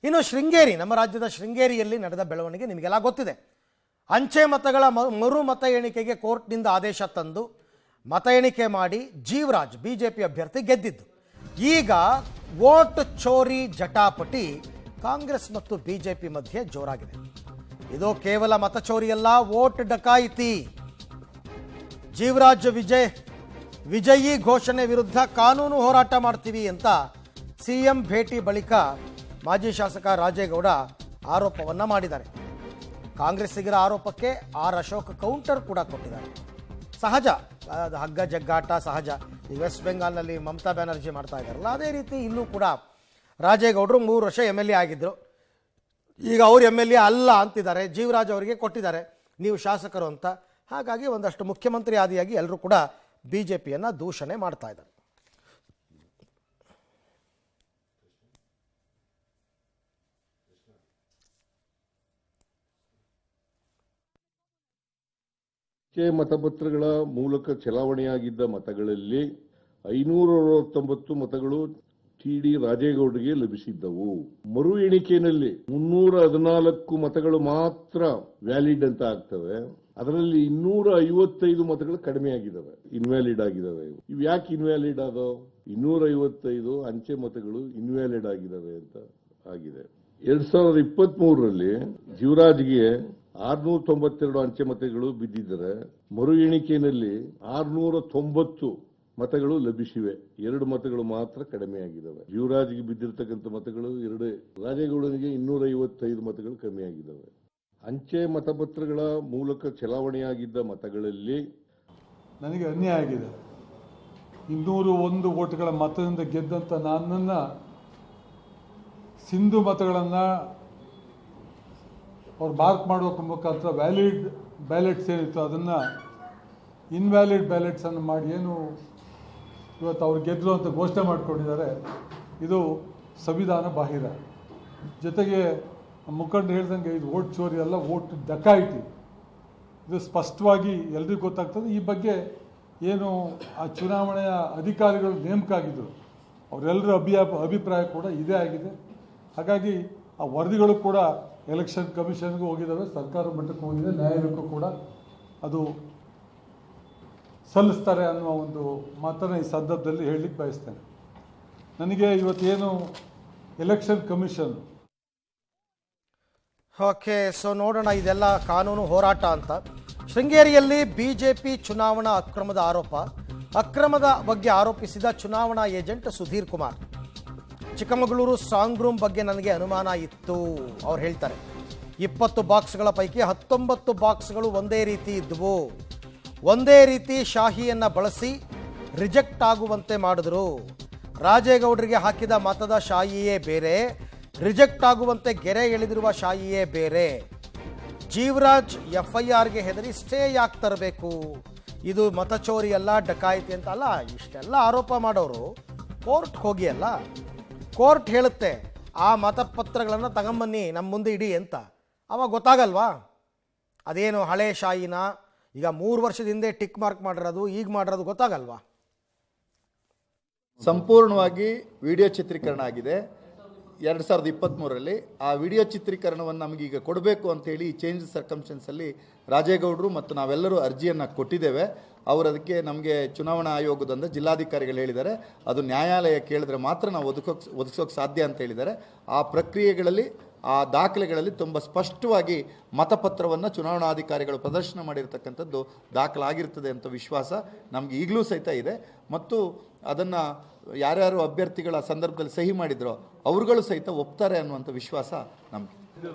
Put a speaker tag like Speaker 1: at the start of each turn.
Speaker 1: ಇನ್ನು ಶೃಂಗೇರಿ, ನಮ್ಮ ರಾಜ್ಯದ ಶೃಂಗೇರಿಯಲ್ಲಿ ನಡೆದ ಬೆಳವಣಿಗೆ ನಿಮಗೆಲ್ಲ ಗೊತ್ತಿದೆ. ಅಂಚೆ ಮತಗಳ ಮರು ಮತ ಎಣಿಕೆಗೆ ಕೋರ್ಟ್ನಿಂದ ಆದೇಶ ತಂದು ಮತ ಎಣಿಕೆ ಮಾಡಿ ಜೀವರಾಜ್ ಬಿಜೆಪಿ ಅಭ್ಯರ್ಥಿ ಗೆದ್ದಿದ್ದು. ಈಗ ವೋಟ್ ಚೋರಿ ಜಟಾಪಟಿ ಕಾಂಗ್ರೆಸ್ ಮತ್ತು ಬಿಜೆಪಿ ಮಧ್ಯೆ ಜೋರಾಗಿದೆ. ಇದು ಕೇವಲ ಮತ ಚೋರಿಯಲ್ಲ, ವೋಟ್ ಡಕಾಯಿತಿ. ಜೀವರಾಜ್ ವಿಜಯಿ ಘೋಷಣೆ ವಿರುದ್ಧ ಕಾನೂನು ಹೋರಾಟ ಮಾಡ್ತೀವಿ ಅಂತ ಸಿಎಂ ಭೇಟಿ ಬಳಿಕ ಮಾಜಿ ಶಾಸಕ ರಾಜೇಗೌಡ ಆರೋಪವನ್ನು ಮಾಡಿದ್ದಾರೆ. ಕಾಂಗ್ರೆಸ್ಸಿಗರ ಆರೋಪಕ್ಕೆ ಆರ್ ಅಶೋಕ್ ಕೌಂಟರ್ ಕೂಡ ಕೊಟ್ಟಿದ್ದಾರೆ. ಸಹಜ, ಹಗ್ಗ ಜಗ್ಗಾಟ ಸಹಜ. ಈ ವೆಸ್ಟ್ ಬೆಂಗಾಲ್ನಲ್ಲಿ ಮಮತಾ ಬ್ಯಾನರ್ಜಿ ಮಾಡ್ತಾ ಇದ್ದಾರಲ್ಲ, ಅದೇ ರೀತಿ ಇಲ್ಲೂ ಕೂಡ ರಾಜೇಗೌಡರು 3 ವರ್ಷ MLA ಆಗಿದ್ದರು. ಈಗ ಅವರು MLA ಅಲ್ಲ ಅಂತಿದ್ದಾರೆ. ಜೀವರಾಜ್ ಅವರಿಗೆ ಕೊಟ್ಟಿದ್ದಾರೆ ನೀವು ಶಾಸಕರು ಅಂತ. ಹಾಗಾಗಿ ಒಂದಷ್ಟು ಮುಖ್ಯಮಂತ್ರಿ ಆದಿಯಾಗಿ ಎಲ್ಲರೂ ಕೂಡ ಬಿಜೆಪಿಯನ್ನು ದೂಷಣೆ ಮಾಡ್ತಾ ಇದ್ದಾರೆ.
Speaker 2: ಮತಪತ್ರಗಳ ಮೂಲಕ ಚಲಾವಣೆಯಾಗಿದ್ದ ಮತಗಳಲ್ಲಿ 569 ಮತಗಳು TD ರಾಜೇಗೌಡರಿಗೆ ಲಭಿಸಿದ್ದವು. ಮರು ಎಣಿಕೆಯಲ್ಲಿ 314 ಮತಗಳು ಮಾತ್ರ ವ್ಯಾಲಿಡ್ ಅಂತ ಆಗ್ತವೆ. ಅದರಲ್ಲಿ 255 ಮತಗಳು ಕಡಿಮೆ ಆಗಿದ್ದಾವೆ, ಇನ್ವ್ಯಾಲಿಡ್ ಆಗಿದ್ದಾವೆ. ಇವು ಯಾಕೆ ಇನ್ವ್ಯಾಲಿಡ್ ಆದೋ? 255 ಅಂಚೆ ಮತಗಳು ಇನ್ವ್ಯಾಲಿಡ್ ಆಗಿದ್ದಾವೆ ಅಂತ ಆಗಿದೆ. 2023ರಲ್ಲಿ ಜೀವರಾಜ್ಗೆ 692 ಅಂಚೆ ಮತಗಳು ಬಿದ್ದಿದ್ದರೆ ಮರು ಎಣಿಕೆಯಲ್ಲಿ 690 ಮತಗಳು ಲಭಿಸಿವೆ. 2 ಮತಗಳು ಮಾತ್ರ ಕಡಿಮೆಯಾಗಿದ್ದಾವೆ. ಜೀವರಾಜ್ಗೆ ಬಿದ್ದಿರತಕ್ಕಂಥ ಮತಗಳು 2, ರಾಜೇಗೌಡನಿಗೆ 255 ಮತಗಳು ಕಮ್ಮಿಯಾಗಿದ್ದಾವೆ. ಅಂಚೆ ಮತಪತ್ರಗಳ ಮೂಲಕ ಚಲಾವಣೆಯಾಗಿದ್ದ ಮತಗಳಲ್ಲಿ
Speaker 3: ನನಗೆ ಅನ್ಯಾಯ ಆಗಿದೆ. 201 ವೋಟ್ಗಳ ಮತದಿಂದ ಗೆದ್ದಂಥ ನನ್ನನ್ನು ಸಿಂಧು ಮತಗಳನ್ನು ಅವ್ರು ಮಾರ್ಕ್ ಮಾಡೋಕೆ ಮುಖಾಂತರ ವ್ಯಾಲಿಡ್ ಬ್ಯಾಲೆಟ್ಸ್ ಏನಿತ್ತು ಅದನ್ನು ಇನ್ವ್ಯಾಲಿಡ್ ಬ್ಯಾಲೆಟ್ಸನ್ನು ಮಾಡಿ ಏನು ಇವತ್ತು ಅವ್ರು ಗೆದ್ದರು ಅಂತ ಘೋಷಣೆ ಮಾಡಿಕೊಂಡಿದ್ದಾರೆ. ಇದು ಸಂವಿಧಾನ ಬಾಹಿರ. ಜೊತೆಗೆ ಮುಖಂಡರು ಹೇಳ್ದಂಗೆ ಇದು ವೋಟ್ ಚೋರಿ ಅಲ್ಲ, ವೋಟ್ ಡಕಾಯಿತಿ. ಇದು ಸ್ಪಷ್ಟವಾಗಿ ಎಲ್ರಿಗೂ ಗೊತ್ತಾಗ್ತದೆ. ಈ ಬಗ್ಗೆ ಏನು ಆ ಚುನಾವಣೆಯ ಅಧಿಕಾರಿಗಳು ನೇಮಕ ಆಗಿದ್ದರು ಅವರೆಲ್ಲರ ಅಭಿಪ್ರಾಯ ಕೂಡ ಇದೇ ಆಗಿದೆ. ಹಾಗಾಗಿ ಆ ವರದಿಗಳು ಕೂಡ ಎಲೆಕ್ಷನ್ ಕಮಿಷನ್ಗೂ ಹೋಗಿದ್ದಾವೆ, ಸರ್ಕಾರ ಮಟ್ಟಕ್ಕೂ ಹೋಗಿದೆ, ನ್ಯಾಯಾಲಯಕ್ಕೂ ಕೂಡ ಅದು ಸಲ್ಲಿಸ್ತಾರೆ ಅನ್ನುವ ಒಂದು ಮಾತನ್ನು ಈ ಸಂದರ್ಭದಲ್ಲಿ ಹೇಳಲಿಕ್ಕೆ ಬಯಸ್ತೇನೆ. ನನಗೆ ಇವತ್ತೇನು ಎಲೆಕ್ಷನ್ ಕಮಿಷನ್
Speaker 1: ಓಕೆ, ಸೊ ನೋಡೋಣ, ಇದೆಲ್ಲ ಕಾನೂನು ಹೋರಾಟ ಅಂತ. ಶೃಂಗೇರಿಯಲ್ಲಿ ಬಿಜೆಪಿ ಚುನಾವಣಾ ಅಕ್ರಮದ ಅಕ್ರಮದ ಬಗ್ಗೆ ಆರೋಪಿಸಿದ ಚುನಾವಣಾ agent Sudhir Kumar. Chikkamagaluru strong room ಬಗ್ಗೆ ನನಗೆ ಅನುಮಾನ ಇತ್ತು ಅವ್ರು ಹೇಳ್ತಾರೆ. 20 ಬಾಕ್ಸ್ಗಳ ಪೈಕಿ 19 ಬಾಕ್ಸ್ಗಳು ಒಂದೇ ರೀತಿ ಇದ್ದವು. ಒಂದೇ ರೀತಿ ಶಾಹಿಯನ್ನು ಬಳಸಿ ರಿಜೆಕ್ಟ್ ಆಗುವಂತೆ ಮಾಡಿದ್ರು. ರಾಜೇಗೌಡರಿಗೆ ಹಾಕಿದ ಮತದ ಶಾಹಿಯೇ ಬೇರೆ, ರಿಜೆಕ್ಟ್ ಆಗುವಂತೆ ಗೆರೆ ಎಳೆದಿರುವ ಶಾಹಿಯೇ ಬೇರೆ. ಜೀವರಾಜ್ FIRಗೆ ಹೆದರಿ ಸ್ಟೇ ಯಾಕೆ ತರಬೇಕು? ಇದು ಮತಚೋರಿ ಅಲ್ಲ, ಡಕಾಯಿತಿ ಅಂತ ಅಲ್ಲ. ಇಷ್ಟೆಲ್ಲ ಆರೋಪ ಮಾಡೋರು ಕೋರ್ಟ್ ಹೋಗಿ ಅಲ್ಲ, ಕೋರ್ಟ್ ಹೇಳುತ್ತೆ ಆ ಮತಪತ್ರಗಳನ್ನು ತಗೊಂಬನ್ನಿ ನಮ್ಮ ಮುಂದೆ ಇಡಿ ಅಂತ. ಅವಾಗ ಗೊತ್ತಾಗಲ್ವಾ ಅದೇನು ಹಳೆ ಶಾಯಿನ ಈಗ 3 ವರ್ಷದ ಹಿಂದೆ ಟಿಕ್ ಮಾರ್ಕ್ ಮಾಡಿರೋದು ಈಗ ಮಾಡಿರೋದು ಗೊತ್ತಾಗಲ್ವಾ?
Speaker 4: ಸಂಪೂರ್ಣವಾಗಿ ವಿಡಿಯೋ ಚಿತ್ರೀಕರಣ ಆಗಿದೆ 2023ರಲ್ಲಿ. ಆ ವಿಡಿಯೋ ಚಿತ್ರೀಕರಣವನ್ನು ನಮಗೀಗ ಕೊಡಬೇಕು ಅಂತೇಳಿ ಈ ಚೇಂಜ್ ಸರ್ಕಮ್ಸ್ಟೆನ್ಸಲ್ಲಿ ರಾಜೇಗೌಡರು ಮತ್ತು ನಾವೆಲ್ಲರೂ ಅರ್ಜಿಯನ್ನು ಕೊಟ್ಟಿದ್ದೇವೆ. ಅವರು ಅದಕ್ಕೆ ನಮಗೆ ಚುನಾವಣಾ ಆಯೋಗದಿಂದ ಜಿಲ್ಲಾಧಿಕಾರಿಗಳು ಹೇಳಿದ್ದಾರೆ ಅದು ನ್ಯಾಯಾಲಯ ಕೇಳಿದ್ರೆ ಮಾತ್ರ ನಾವು ಒದಗಿಸೋಕೆ ಸಾಧ್ಯ ಅಂತ ಹೇಳಿದ್ದಾರೆ. ಆ ಪ್ರಕ್ರಿಯೆಗಳಲ್ಲಿ ಆ ದಾಖಲೆಗಳಲ್ಲಿ ತುಂಬ ಸ್ಪಷ್ಟವಾಗಿ ಮತಪತ್ರವನ್ನು ಚುನಾವಣಾಧಿಕಾರಿಗಳು ಪ್ರದರ್ಶನ ಮಾಡಿರ್ತಕ್ಕಂಥದ್ದು ದಾಖಲಾಗಿರ್ತದೆ ಅಂತ ವಿಶ್ವಾಸ ನಮಗೆ ಈಗಲೂ ಸಹಿತ ಇದೆ. ಮತ್ತು ಅದನ್ನು ಯಾರ್ಯಾರು ಅಭ್ಯರ್ಥಿಗಳ ಸಂದರ್ಭದಲ್ಲಿ ಸಹಿ ಮಾಡಿದ್ರೋ ಅವರುಗಳು ಸಹಿತ ಒಪ್ತಾರೆ ಅನ್ನುವಂಥ ವಿಶ್ವಾಸ ನಮಗೆ.